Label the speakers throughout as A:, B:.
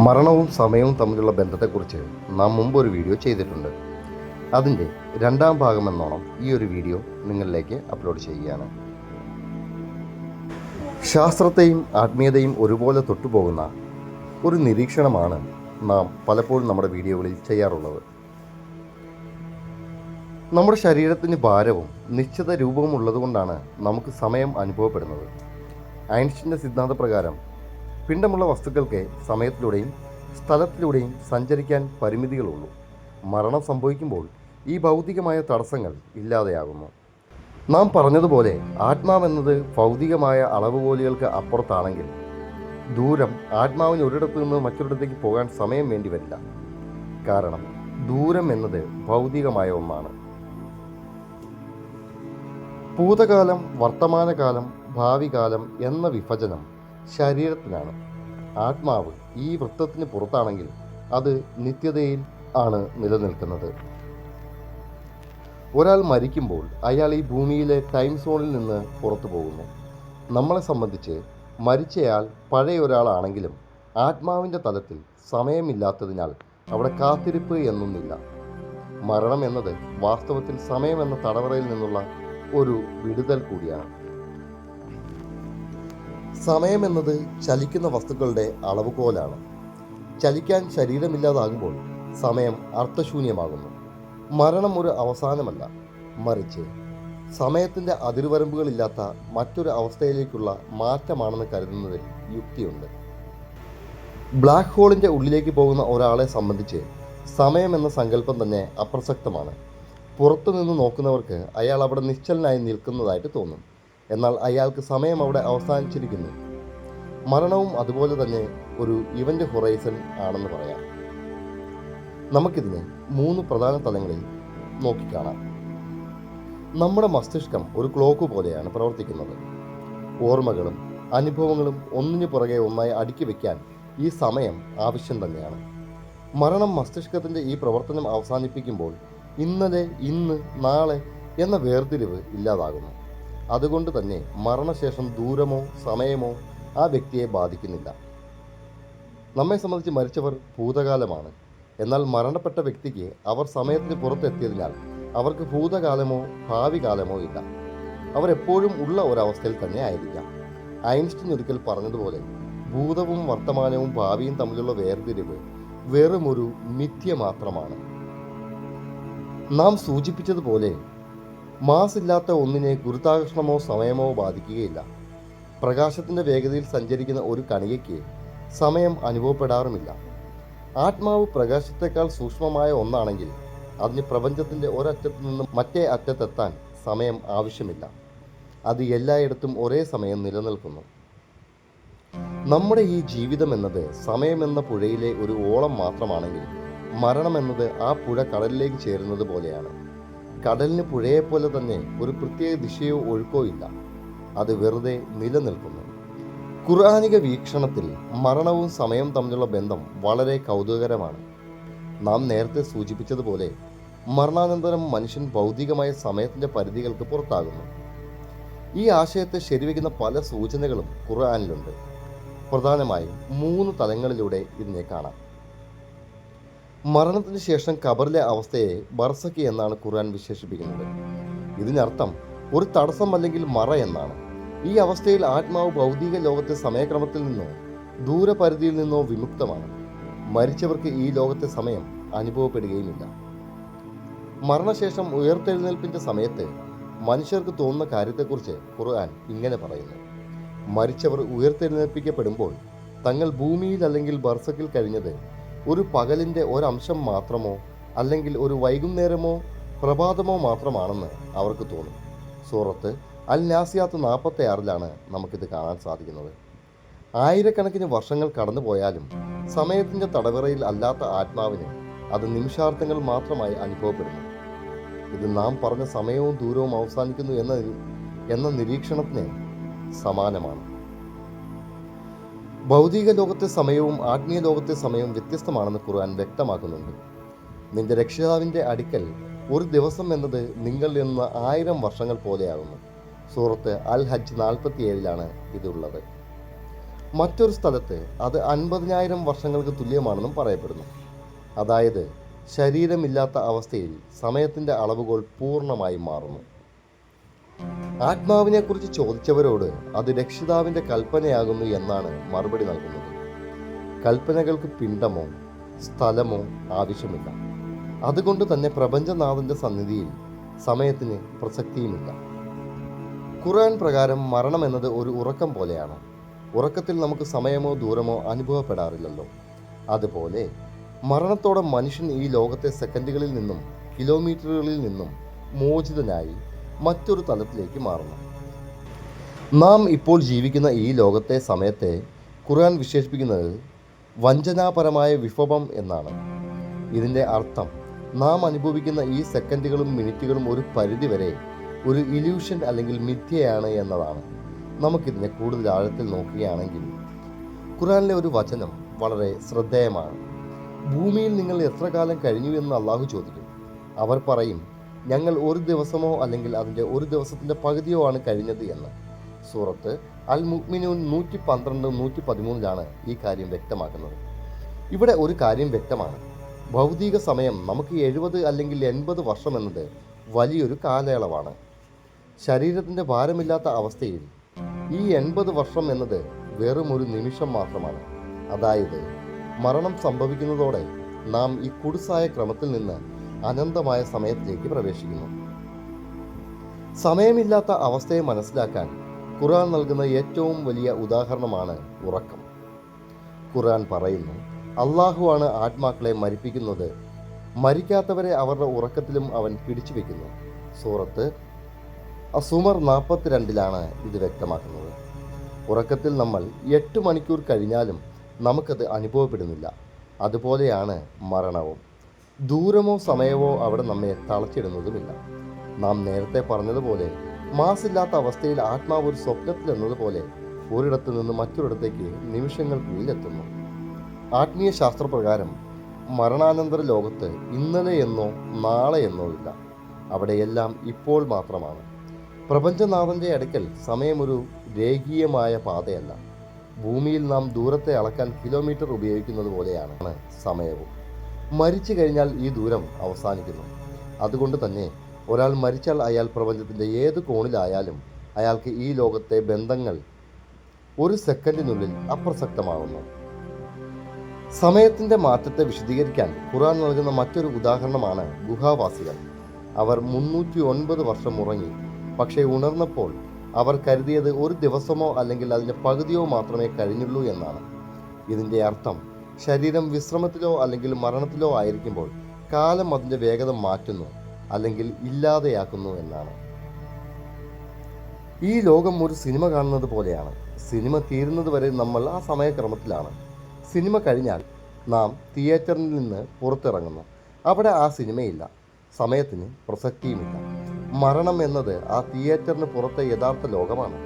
A: മരണവും സമയവും തമ്മിലുള്ള ബന്ധത്തെക്കുറിച്ച് നാം മുമ്പൊരു വീഡിയോ ചെയ്തിട്ടുണ്ട്. അതിൻ്റെ രണ്ടാം ഭാഗമെന്നോണം ഈ ഒരു വീഡിയോ നിങ്ങളിലേക്ക് അപ്ലോഡ് ചെയ്യുകയാണ്. ശാസ്ത്രത്തെയും ആത്മീയതയും ഒരുപോലെ തൊട്ടുപോകുന്ന ഒരു നിരീക്ഷണമാണ് നാം പലപ്പോഴും നമ്മുടെ വീഡിയോകളിൽ ചെയ്യാറുള്ളത്. നമ്മുടെ ശരീരത്തിന് ഭാരവും നിശ്ചിത രൂപവും ഉള്ളതുകൊണ്ടാണ് നമുക്ക് സമയം അനുഭവപ്പെടുന്നത്. ഐൻസ്റ്റീൻ്റെ സിദ്ധാന്തപ്രകാരം പിണ്ഡമുള്ള വസ്തുക്കൾക്ക് സമയത്തിലൂടെയും സ്ഥലത്തിലൂടെയും സഞ്ചരിക്കാൻ പരിമിതികളുള്ളൂ. മരണം സംഭവിക്കുമ്പോൾ ഈ ഭൗതികമായ തടസ്സങ്ങൾ ഇല്ലാതെയാകുന്നു. നാം പറഞ്ഞതുപോലെ ആത്മാവെന്നത് ഭൗതികമായ അളവുകോലുകൾക്ക് അപ്പുറത്താണെങ്കിൽ ദൂരം ആത്മാവിന് ഒരിടത്തു നിന്ന് മറ്റൊരിടത്തേക്ക് പോകാൻ സമയം വേണ്ടി വരില്ല. കാരണം ദൂരം എന്നത് ഭൗതികമായ ഒന്നാണ്. ഭൂതകാലം, വർത്തമാനകാലം, ഭാവി കാലം എന്ന വിഭജനം ശരീരത്തിനാണ്. ആത്മാവ് ഈ വൃത്തത്തിന് പുറത്താണെങ്കിൽ അത് നിത്യതയിൽ ആണ് നിലനിൽക്കുന്നത്. ഒരാൾ മരിക്കുമ്പോൾ അയാൾ ഈ ഭൂമിയിലെ ടൈം സോണിൽ നിന്ന് പുറത്തു പോകുന്നു. നമ്മളെ സംബന്ധിച്ച് മരിച്ചയാൾ പഴയ ഒരാളാണെങ്കിലും ആത്മാവിൻ്റെ തലത്തിൽ സമയമില്ലാത്തതിനാൽ അവിടെ കാത്തിരിപ്പ് എന്നൊന്നില്ല. മരണം എന്നത് വാസ്തവത്തിൽ സമയം എന്ന തടവറയിൽ നിന്നുള്ള ഒരു വിടുതൽ കൂടിയാണ്. സമയം എന്നത് ചലിക്കുന്ന വസ്തുക്കളുടെ അളവുകോലാണ്. ചലിക്കാൻ ശരീരമില്ലാതാകുമ്പോൾ സമയം അർത്ഥശൂന്യമാകുന്നു. മരണം ഒരു അവസാനമല്ല, മറിച്ച് സമയത്തിൻ്റെ അതിർവരമ്പുകളില്ലാത്ത മറ്റൊരു അവസ്ഥയിലേക്കുള്ള മാറ്റമാണെന്ന് കരുതുന്നതിൽ യുക്തിയുണ്ട്. ബ്ലാക്ക് ഹോളിൻ്റെ ഉള്ളിലേക്ക് പോകുന്ന ഒരാളെ സംബന്ധിച്ച് സമയം എന്ന സങ്കല്പം തന്നെ അപ്രസക്തമാണ്. പുറത്തുനിന്ന് നോക്കുന്നവർക്ക് അയാൾ അവിടെ നിശ്ചലനായി നിൽക്കുന്നതായിട്ട് തോന്നും. എന്നാൽ അയാൾക്ക് സമയം അവിടെ അവസാനിച്ചിരിക്കുന്നു. മരണവും അതുപോലെ തന്നെ ഒരു ഇവൻ്റ് ഹൊറൈസൺ ആണെന്ന് പറയാം. നമുക്കിതിനെ 3 പ്രധാന തലങ്ങളിൽ നോക്കിക്കാണാം. നമ്മുടെ മസ്തിഷ്കം ഒരു ക്ലോക്ക് പോലെയാണ് പ്രവർത്തിക്കുന്നത്. ഓർമ്മകളും അനുഭവങ്ങളും ഒന്നിനു പുറകെ ഒന്നായി അടുക്കി വയ്ക്കാൻ ഈ സമയം ആവശ്യം തന്നെയാണ്. മരണം മസ്തിഷ്കത്തിൻ്റെ ഈ പ്രവർത്തനം അവസാനിപ്പിക്കുമ്പോൾ ഇന്നലെ, ഇന്ന്, നാളെ എന്ന വേർതിരിവ് ഇല്ലാതാകുന്നു. അതുകൊണ്ട് തന്നെ മരണശേഷം ദൂരമോ സമയമോ ആ വ്യക്തിയെ ബാധിക്കുന്നില്ല. നമ്മെ സംബന്ധിച്ച് മരിച്ചവർ ഭൂതകാലമാണ്. എന്നാൽ മരണപ്പെട്ട വ്യക്തിക്ക് അവർ സമയത്തിന് പുറത്തെത്തിയതിനാൽ അവർക്ക് ഭൂതകാലമോ ഭാവി കാലമോ ഇല്ല. അവരെപ്പോഴും ഉള്ള ഒരവസ്ഥയിൽ തന്നെ ആയിരിക്കാം. ഐൻസ്റ്റീൻ ഒരിക്കൽ പറഞ്ഞതുപോലെ ഭൂതവും വർത്തമാനവും ഭാവിയും തമ്മിലുള്ള വേർതിരിവ് വെറുമൊരു മിഥ്യ മാത്രമാണ്. നാം സൂചിപ്പിച്ചതുപോലെ മാസ് ഇല്ലാത്ത ഒന്നിനെ ഗുരുത്വാകർഷണമോ സമയമോ ബാധിക്കുകയില്ല. പ്രകാശത്തിൻ്റെ വേഗതയിൽ സഞ്ചരിക്കുന്ന ഒരു കണികയ്ക്ക് സമയം അനുഭവപ്പെടാറുമില്ല. ആത്മാവ് പ്രകാശത്തേക്കാൾ സൂക്ഷ്മമായ ഒന്നാണെങ്കിൽ അതിന് പ്രപഞ്ചത്തിൻ്റെ ഒരറ്റത്തു നിന്നും മറ്റേ അറ്റത്തെത്താൻ സമയം ആവശ്യമില്ല. അത് എല്ലായിടത്തും ഒരേ സമയം നിലനിൽക്കുന്നു. നമ്മുടെ ഈ ജീവിതം എന്നത് സമയമെന്ന പുഴയിലെ ഒരു ഓളം മാത്രമാണെങ്കിൽ മരണം എന്നത് ആ പുഴ കടലിലേക്ക് ചേരുന്നത് പോലെയാണ്. കടലിന് പുഴയെപ്പോലെ തന്നെ ഒരു പ്രത്യേക ദിശയോ ഒഴുക്കോ ഇല്ല. അത് വെറുതെ നിലനിൽക്കുന്നു. ഖുർആനിക വീക്ഷണത്തിൽ മരണവും സമയവും തമ്മിലുള്ള ബന്ധം വളരെ കൗതുകകരമാണ്. നാം നേരത്തെ സൂചിപ്പിച്ചതുപോലെ മരണാനന്തരം മനുഷ്യൻ ഭൗതികമായ സമയത്തിൻ്റെ പരിധികൾക്ക് പുറത്താകുന്നു. ഈ ആശയത്തെ ശരിവയ്ക്കുന്ന പല സൂചനകളും ഖുർആനിലുണ്ട്. പ്രധാനമായും 3 തലങ്ങളിലൂടെ ഇതിനെ കാണാം. മരണത്തിന് ശേഷം ഖബറിലെ അവസ്ഥയെ ബർസഖ് എന്നാണ് ഖുർആൻ വിശേഷിപ്പിക്കുന്നത്. ഇതിനർത്ഥം ഒരു തടസ്സം അല്ലെങ്കിൽ മറ എന്നാണ്. ഈ അവസ്ഥയിൽ ആത്മാവ് ഭൗതിക ലോകത്തെ സമയക്രമത്തിൽ നിന്നോ ദൂരപരിധിയിൽ നിന്നോ വിമുക്തമാണ്. മരിച്ചവർക്ക് ഈ ലോകത്തെ സമയം അനുഭവപ്പെടുകയുമില്ല. മരണശേഷം ഉയർത്തെഴുന്നേൽപ്പിൻ്റെ സമയത്ത് മനുഷ്യർക്ക് തോന്നുന്ന കാര്യത്തെക്കുറിച്ച് ഖുർആൻ ഇങ്ങനെ പറയുന്നു: മരിച്ചവർ ഉയർത്തെഴുന്നേൽപ്പിക്കപ്പെടുമ്പോൾ തങ്ങൾ ഭൂമിയിൽ അല്ലെങ്കിൽ ബർസഖിൽ കഴിഞ്ഞത് ഒരു പകലിൻ്റെ ഒരംശം മാത്രമോ അല്ലെങ്കിൽ ഒരു വൈകുന്നേരമോ പ്രഭാതമോ മാത്രമാണെന്ന് അവർക്ക് തോന്നും. സൂറത്ത് അൽ നാസിയാത്ത് 46 നമുക്കിത് കാണാൻ സാധിക്കുന്നത്. ആയിരക്കണക്കിന് വർഷങ്ങൾ കടന്നുപോയാലും സമയത്തിൻ്റെ തടവറയിൽ അല്ലാത്ത ആത്മാവിന് അത് നിമിഷാർത്ഥങ്ങൾ മാത്രമായി അനുഭവപ്പെടുന്നു. ഇത് നാം പറഞ്ഞ സമയവും ദൂരവും അവസാനിക്കുന്നു എന്ന നിരീക്ഷണത്തിന് സമാനമാണ്. ഭൗതിക ലോകത്തെ സമയവും ആത്മീയ ലോകത്തെ സമയവും വ്യത്യസ്തമാണെന്ന് ഖുർആൻ വ്യക്തമാക്കുന്നുണ്ട്. നിന്റെ രക്ഷിതാവിൻ്റെ അടുക്കൽ ഒരു ദിവസം എന്നത് നിങ്ങൾ എന്ന 1000 വർഷങ്ങൾ പോലെയാകുന്നു. സൂറത്ത് അൽ ഹജ്ജ് 47 ഇതുള്ളത്. മറ്റൊരു സ്ഥലത്ത് അത് 50,000 വർഷങ്ങൾക്ക് തുല്യമാണെന്നും പറയപ്പെടുന്നു. അതായത് ശരീരമില്ലാത്ത അവസ്ഥയിൽ സമയത്തിൻ്റെ അളവുകോൽ പൂർണ്ണമായും മാറുന്നു. ആത്മാവിനെക്കുറിച്ച് ചോദിച്ചവരോട് അത് രക്ഷിതാവിൻ്റെ കൽപ്പനയാകുന്നു എന്നാണ് മറുപടി നൽകുന്നത്. കൽപ്പനകൾക്ക് പിണ്ഡമോ സ്ഥലമോ ആവശ്യമില്ല. അതുകൊണ്ട് തന്നെ പ്രപഞ്ചനാഥൻ്റെ സന്നിധിയിൽ സമയത്തിന് പ്രസക്തിയുമില്ല. ഖുർആൻ പ്രകാരം മരണം എന്നത് ഒരു ഉറക്കം പോലെയാണ്. ഉറക്കത്തിൽ നമുക്ക് സമയമോ ദൂരമോ അനുഭവപ്പെടാറില്ലല്ലോ. അതുപോലെ മരണത്തോടെ മനുഷ്യൻ ഈ ലോകത്തെ സെക്കൻഡുകളിൽ നിന്നും കിലോമീറ്ററുകളിൽ നിന്നും മോചിതനായി മറ്റൊരു തലത്തിലേക്ക് മാറുന്നു. നാം ഇപ്പോൾ ജീവിക്കുന്ന ഈ ലോകത്തെ സമയത്തെ ഖുർആൻ വിശേഷിപ്പിക്കുന്നത് വഞ്ചനാപരമായ വിഭവം എന്നാണ്. ഇതിൻ്റെ അർത്ഥം നാം അനുഭവിക്കുന്ന ഈ സെക്കൻഡുകളും മിനിറ്റുകളും ഒരു പരിധിവരെ ഒരു ഇല്യൂഷൻ അല്ലെങ്കിൽ മിഥ്യയാണ് എന്നതാണ്. നമുക്കിതിനെ കൂടുതൽ ആഴത്തിൽ നോക്കുകയാണെങ്കിൽ ഖുർആനിലെ ഒരു വചനം വളരെ ശ്രദ്ധേയമാണ്. ഭൂമിയിൽ നിങ്ങൾ എത്ര കാലം കഴിഞ്ഞു എന്ന് അള്ളാഹു ചോദിക്കും. അവർ പറയും, ഞങ്ങൾ ഒരു ദിവസമോ അല്ലെങ്കിൽ അതിൻ്റെ ഒരു ദിവസത്തിൻ്റെ പകുതിയോ ആണ് കഴിഞ്ഞത് എന്ന്. സൂറത്ത് അൽ മുഅ്മിനൂൻ 112, 113 ഈ കാര്യം വ്യക്തമാക്കുന്നത്. ഇവിടെ ഒരു കാര്യം വ്യക്തമാണ്. ഭൗതിക സമയം നമുക്ക് 70 അല്ലെങ്കിൽ 80 വർഷം എന്നത് വലിയൊരു കാലയളവാണ്. ശരീരത്തിൻ്റെ ഭാരമില്ലാത്ത അവസ്ഥയിൽ ഈ 80 വർഷം എന്നത് വെറും ഒരു നിമിഷം മാത്രമാണ്. അതായത് മരണം സംഭവിക്കുന്നതോടെ നാം ഈ കുടുസായ ക്രമത്തിൽ നിന്ന് അനന്തമായ സമയത്തിലേക്ക് പ്രവേശിക്കുന്നു. സമയമില്ലാത്ത അവസ്ഥയെ മനസ്സിലാക്കാൻ ഖുർആൻ നൽകുന്ന ഏറ്റവും വലിയ ഉദാഹരണമാണ് ഉറക്കം. ഖുർആൻ പറയുന്നു, അള്ളാഹുവാണ് ആത്മാക്കളെ മരിപ്പിക്കുന്നത്, മരിക്കാത്തവരെ അവരുടെ ഉറക്കത്തിലും അവൻ പിടിച്ചു വെക്കുന്നു. സൂറത്ത് അസുമർ 42 ഇത് വ്യക്തമാക്കുന്നത്. ഉറക്കത്തിൽ നമ്മൾ 8 മണിക്കൂർ കഴിഞ്ഞാലും നമുക്കത് അനുഭവപ്പെടുന്നില്ല. അതുപോലെയാണ് മരണവും. ദൂരമോ സമയമോ അവിടെ നമ്മെ തളച്ചിടുന്നതുമില്ല. നാം നേരത്തെ പറഞ്ഞതുപോലെ മാസില്ലാത്ത അവസ്ഥയിൽ ആത്മാവ് ഒരു സ്വപ്നത്തിൽ എന്നതുപോലെ ഒരിടത്തു നിന്ന് മറ്റൊരിടത്തേക്ക് നിമിഷങ്ങൾക്കുള്ളിൽ എത്തുന്നു. ആത്മീയ ശാസ്ത്രപ്രകാരം മരണാനന്തര ലോകത്ത് ഇന്നലെ എന്നോ നാളെ എന്നോ ഇല്ല. അവിടെയെല്ലാം ഇപ്പോൾ മാത്രമാണ്. പ്രപഞ്ചനാഥൻ്റെ അടുക്കൽ സമയമൊരു രേഖീയമായ പാതയല്ല. ഭൂമിയിൽ നാം ദൂരത്തെ അളക്കാൻ കിലോമീറ്റർ ഉപയോഗിക്കുന്നത് പോലെയാണ് സമയവും. മരിച്ചു കഴിഞ്ഞാൽ ഈ ദൂരം അവസാനിക്കുന്നു. അതുകൊണ്ട് തന്നെ ഒരാൾ മരിച്ചാൽ അയാൾ പ്രപഞ്ചത്തിൻ്റെ ഏത് കോണിലായാലും അയാൾക്ക് ഈ ലോകത്തെ ബന്ധങ്ങൾ ഒരു സെക്കൻഡിനുള്ളിൽ അപ്രസക്തമാകുന്നു. സമയത്തിൻ്റെ മാറ്റത്തെ വിശദീകരിക്കാൻ ഖുർആൻ നൽകുന്ന മറ്റൊരു ഉദാഹരണമാണ് ഗുഹാവാസികൾ. അവർ 309 വർഷം ഉറങ്ങി. പക്ഷേ ഉണർന്നപ്പോൾ അവർ കരുതിയത് ഒരു ദിവസമോ അല്ലെങ്കിൽ അതിൻ്റെ പകുതിയോ മാത്രമേ കഴിഞ്ഞുള്ളൂ എന്നാണ്. ഇതിൻ്റെ അർത്ഥം ശരീരം വിശ്രമത്തിലോ അല്ലെങ്കിൽ മരണത്തിലോ ആയിരിക്കുമ്പോൾ കാലം അതിൻ്റെ വേഗത മാറ്റുന്നു അല്ലെങ്കിൽ ഇല്ലാതെയാക്കുന്നു എന്നാണ്. ഈ ലോകം ഒരു സിനിമ കാണുന്നത് പോലെയാണ്. സിനിമ തീരുന്നത് വരെ നമ്മൾ ആ സമയക്രമത്തിലാണ്. സിനിമ കഴിഞ്ഞാൽ നാം തിയേറ്ററിൽ നിന്ന് പുറത്തിറങ്ങുന്നു. അവിടെ ആ സിനിമയില്ല, സമയത്തിന് പ്രസക്തിയുമില്ല. മരണം എന്നത് ആ തിയേറ്ററിന് പുറത്തെ യഥാർത്ഥ ലോകമാണ്.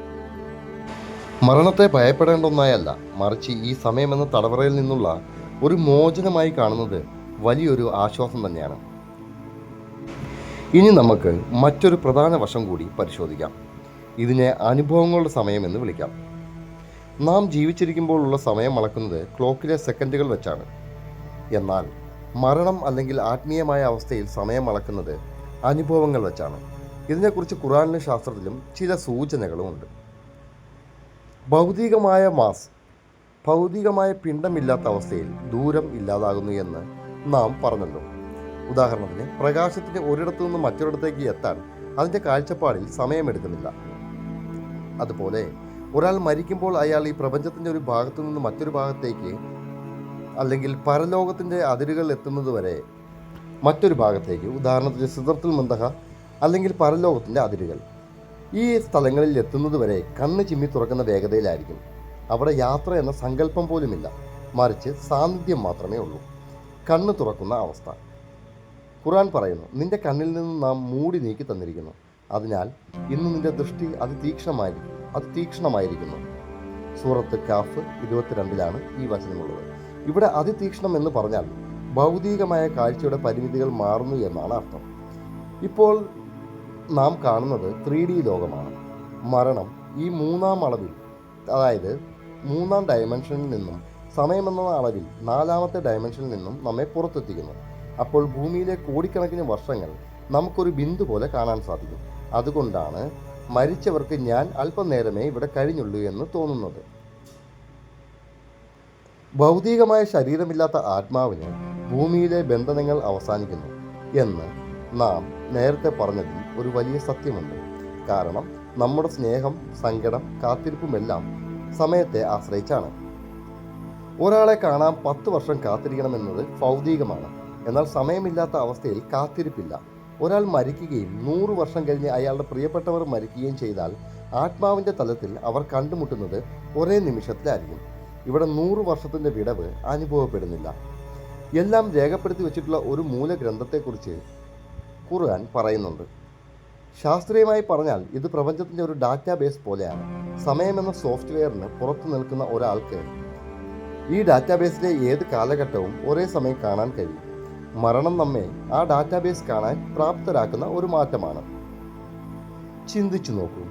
A: മരണത്തെ ഭയപ്പെടേണ്ട ഒന്നായല്ല, മറിച്ച് ഈ സമയമെന്ന തടവറയിൽ നിന്നുള്ള ഒരു മോചനമായി കാണുന്നത് വലിയൊരു ആശ്വാസം തന്നെയാണ്. ഇനി നമുക്ക് മറ്റൊരു പ്രധാന വശം കൂടി പരിശോധിക്കാം. ഇതിനെ അനുഭവങ്ങളുടെ സമയം എന്ന് വിളിക്കാം. നാം ജീവിച്ചിരിക്കുമ്പോഴുള്ള സമയം അളക്കുന്നത് ക്ലോക്കിലെ സെക്കൻഡുകൾ വെച്ചാണ്. എന്നാൽ മരണം അല്ലെങ്കിൽ ആത്മീയമായ അവസ്ഥയിൽ സമയം അളക്കുന്നത് അനുഭവങ്ങൾ വെച്ചാണ്. ഇതിനെക്കുറിച്ച് ഖുർആനിലും ശാസ്ത്രത്തിലും ചില സൂചനകളുമുണ്ട്. ഭൗതികമായ പിണ്ഡമില്ലാത്ത അവസ്ഥയിൽ ദൂരം ഇല്ലാതാകുന്നു എന്ന് നാം പറഞ്ഞല്ലോ. ഉദാഹരണത്തിന് പ്രകാശത്തിന് ഒരിടത്തു നിന്ന് മറ്റൊരിടത്തേക്ക് എത്താൻ അതിൻ്റെ കാഴ്ചപ്പാടിൽ സമയമെടുക്കുന്നില്ല. അതുപോലെ ഒരാൾ മരിക്കുമ്പോൾ അയാൾ ഈ പ്രപഞ്ചത്തിൻ്റെ ഒരു ഭാഗത്തു നിന്ന് മറ്റൊരു ഭാഗത്തേക്ക് അല്ലെങ്കിൽ പരലോകത്തിൻ്റെ അതിരുകൾ എത്തുന്നതുവരെ മറ്റൊരു ഭാഗത്തേക്ക്, ഉദാഹരണത്തിന് സിദ്റത്തുൽ മുന്തഹ അല്ലെങ്കിൽ പരലോകത്തിൻ്റെ അതിരുകൾ, ഈ സ്ഥലങ്ങളിൽ എത്തുന്നതുവരെ കണ്ണ് ചിമ്മി തുറക്കുന്ന വേഗതയിലായിരിക്കും. അവിടെ യാത്ര എന്ന സങ്കല്പം പോലുമില്ല, മറിച്ച് സാന്നിധ്യം മാത്രമേ ഉള്ളൂ. കണ്ണ് തുറക്കുന്ന അവസ്ഥ. ഖുർആൻ പറയുന്നു, നിന്റെ കണ്ണിൽ നിന്ന് നാം മൂടി നീക്കി തന്നിരിക്കുന്നു. അതിനാൽ ഇന്ന് നിന്റെ ദൃഷ്ടി അതിതീക്ഷ്ണമായിരിക്കുന്നു. സൂറത്ത് കാഫ് 22 ഈ വചനമുള്ളത്. ഇവിടെ അതിതീക്ഷ്ണം എന്ന് പറഞ്ഞാൽ ഭൗതികമായ കാഴ്ചയുടെ പരിമിതികൾ മാറുന്നു എന്നാണ് അർത്ഥം. ഇപ്പോൾ നാം കാണുന്നത് 3D ലോകമാണ്. മരണം ഈ മൂന്നാം അളവിൽ, അതായത് മൂന്നാം ഡയമെൻഷനിൽ നിന്നും സമയമെന്ന അളവിൽ നാലാമത്തെ ഡയമെൻഷനിൽ നിന്നും നമ്മെ പുറത്തെത്തിക്കുന്നു. അപ്പോൾ ഭൂമിയിലെ കോടിക്കണക്കിന് വർഷങ്ങൾ നമുക്കൊരു ബിന്ദു പോലെ കാണാൻ സാധിക്കും. അതുകൊണ്ടാണ് മരിച്ചവർക്ക് ഞാൻ അല്പം നേരമേ ഇവിടെ കഴിഞ്ഞുള്ളൂ എന്ന് തോന്നുന്നത്. ഭൗതികമായ ശരീരമില്ലാത്ത ആത്മാവിന് ഭൂമിയിലെ ബന്ധനങ്ങൾ അവസാനിക്കുന്നു എന്ന് നാം നേരത്തെ പറഞ്ഞതിൽ ഒരു വലിയ സത്യമുണ്ട്. കാരണം നമ്മുടെ സ്നേഹം, സങ്കടം, കാത്തിരിപ്പുമെല്ലാം സമയത്തെ ആശ്രയിച്ചാണ്. ഒരാളെ കാണാൻ 10 വർഷം കാത്തിരിക്കണമെന്നത് ഭൗതികമാണ്. എന്നാൽ സമയമില്ലാത്ത അവസ്ഥയിൽ കാത്തിരിപ്പില്ല. ഒരാൾ മരിക്കുകയും 100 വർഷം കഴിഞ്ഞ് അയാളുടെ പ്രിയപ്പെട്ടവർ മരിക്കുകയും ചെയ്താൽ ആത്മാവിൻ്റെ തലത്തിൽ അവർ കണ്ടുമുട്ടുന്നത് ഒരേ നിമിഷത്തിലായിരിക്കും. ഇവിടെ 100 വർഷത്തിൻ്റെ വിടവ് അനുഭവപ്പെടുന്നില്ല. എല്ലാം രേഖപ്പെടുത്തി വെച്ചിട്ടുള്ള ഒരു മൂലഗ്രന്ഥത്തെക്കുറിച്ച് ഖുർആൻ പറയുന്നുണ്ട്. ശാസ്ത്രീയമായി പറഞ്ഞാൽ ഇത് പ്രപഞ്ചത്തിൻ്റെ ഒരു ഡാറ്റാബേസ് പോലെയാണ്. സമയമെന്ന സോഫ്റ്റ്വെയറിന് പുറത്തു നിൽക്കുന്ന ഒരാൾക്ക് ഈ ഡാറ്റാബേസിലെ ഏത് കാലഘട്ടവും ഒരേ സമയം കാണാൻ കഴിയും. മരണം നമ്മെ ആ ഡാറ്റാബേസ് കാണാൻ പ്രാപ്തരാക്കുന്ന ഒരു മാറ്റമാണ്. ചിന്തിച്ചു നോക്കൂ,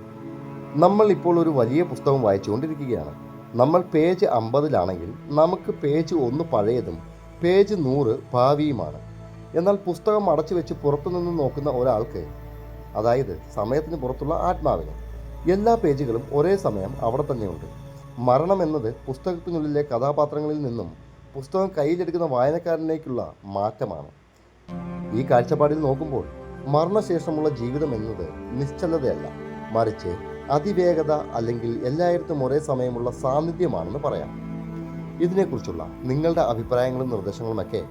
A: നമ്മൾ ഇപ്പോൾ ഒരു വലിയ പുസ്തകം വായിച്ചുകൊണ്ടിരിക്കുകയാണ്. നമ്മൾ പേജ് 50-ലാണെങ്കിൽ നമുക്ക് പേജ് 1 പഴയതും പേജ് 100 ഭാവിയുമാണ്. എന്നാൽ പുസ്തകം അടച്ചു വെച്ച് പുറത്തുനിന്ന് നോക്കുന്ന ഒരാൾക്ക്, അതായത് സമയത്തിന് പുറത്തുള്ള ആത്മാവിന്, എല്ലാ പേജുകളും ഒരേ സമയം അവിടെ തന്നെയുണ്ട്. മരണം എന്നത് പുസ്തകത്തിനുള്ളിലെ കഥാപാത്രങ്ങളിൽ നിന്നും പുസ്തകം കയ്യിലെടുക്കുന്ന വായനക്കാരനിലേക്കുള്ള മാറ്റമാണ്. ഈ കാഴ്ചപ്പാടിൽ നോക്കുമ്പോൾ മരണശേഷമുള്ള ജീവിതം എന്നത് നിശ്ചലതയല്ല, മറിച്ച് അതിവേഗത അല്ലെങ്കിൽ എല്ലായിടത്തും ഒരേ സമയമുള്ള സാന്നിധ്യമാണെന്ന് പറയാം. ഇതിനെക്കുറിച്ചുള്ള നിങ്ങളുടെ അഭിപ്രായങ്ങളും നിർദ്ദേശങ്ങളുമൊക്കെ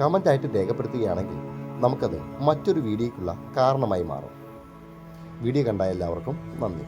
A: കമൻ്റായിട്ട് രേഖപ്പെടുത്തുകയാണെങ്കിൽ നമുക്കത് മറ്റൊരു വീഡിയോയ്ക്കുള്ള കാരണമായി മാറും. വീഡിയോ കണ്ട എല്ലാവർക്കും നന്ദി.